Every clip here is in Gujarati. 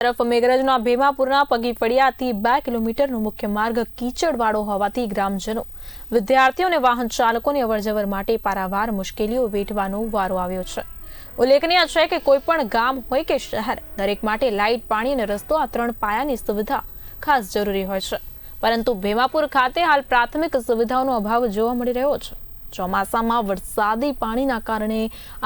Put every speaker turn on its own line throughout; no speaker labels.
તરફ મેઘરજના ભીમાપુરના પગી ફળિયાથી 2 કિલોમીટરનો મુખ્ય માર્ગ કીચડવાળો હોવાથી ગ્રામજનો, વિદ્યાર્થીઓ અને વાહન ચાલકોની અવરજવર માટે પારાવાર મુશ્કેલીઓ વેઠવાનો વારો આવ્યો છે। ઉલ્લેખનીય છે કે કોઈપણ ગામ હોય કે શહેર, દરેક માટે લાઇટ, પાણી અને રસ્તો આ 3 પાયાની સુવિધા ખાસ જરૂરી હોય છે, પરંતુ ભીમાપુર ખાતે હાલ પ્રાથમિક સુવિધાઓનો અભાવ જોવા મળી રહ્યો છે। ચોમાસામાં વરસાદી પાણીના કારણે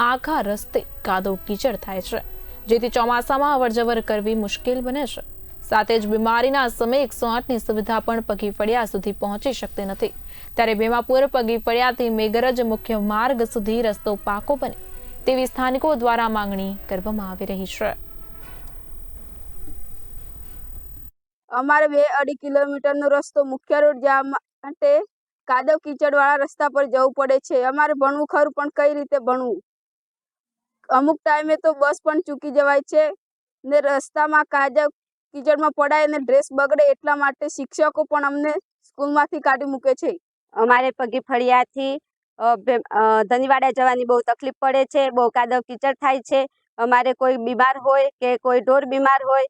આખા રસ્તે કાદવ કીચડ થાય છે, જેથી ચોમાસામાં અવરજવર કરવી મુશ્કેલ બને છે। સાથે જ બીમારીના સમયે 108ની સુવિધા પણ પગી ફળિયા સુધી પહોંચી શકતી નથી। ત્યારે ભીમાપુર પગી ફળિયાથી મેઘરજ મુખ્ય માર્ગ સુધી રસ્તો પાકો બને તેવી સ્થાનિકો દ્વારા માંગણી કરવામાં આવી રહી છે।
અમારે 2-2.5 કિલોમીટરનો રસ્તો મુખ્ય રોડ જવા માટે કાદવ કીચડવાળા રસ્તા પર જવું પડે છે। અમારે ભણવું ખરું, પણ કઈ રીતે ભણવું? અમુક ટાઈમે તો બસ પણ ચૂકી જવાય છે ને રસ્તામાં કાદવ કીચડમાં પડાય અને ડ્રેસ બગડે, એટલા માટે શિક્ષકો પણ અમને સ્કૂલમાંથી કાઢી મૂકે છે।
અમારે પગી ફળિયાથી ધનીવાડા જવાની બહુ તકલીફ પડે છે, બહુ કાદવ કીચડ થાય છે। અમારે કોઈ બીમાર હોય કે કોઈ ઢોર બીમાર હોય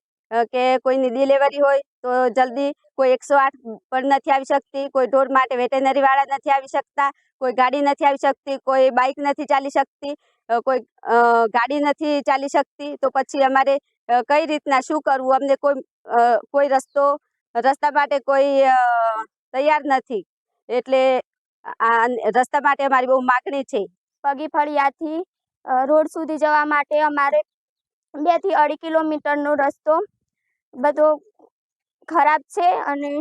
કે કોઈની ડિલિવરી હોય તો જલ્દી કોઈ 108 પણ નથી આવી શકતી, કોઈ ઢોર માટે વેટેનરી વાળા નથી આવી શકતા, કોઈ ગાડી નથી આવી શકતી, કોઈ બાઇક નથી ચાલી શકતી, કોઈ ગાડી નથી ચાલી શકતી। તો પછી અમારે કઈ રીતના શું કરવું? અમને કોઈ રસ્તા માટે કોઈ તૈયાર નથી, એટલે આ રસ્તા માટે અમારી બહુ માગણી છે।
પગી ફળિયાથી રોડ સુધી જવા માટે અમારે 2 થી 2.5 કિલોમીટરનો રસ્તો બધો ખરાબ છે અને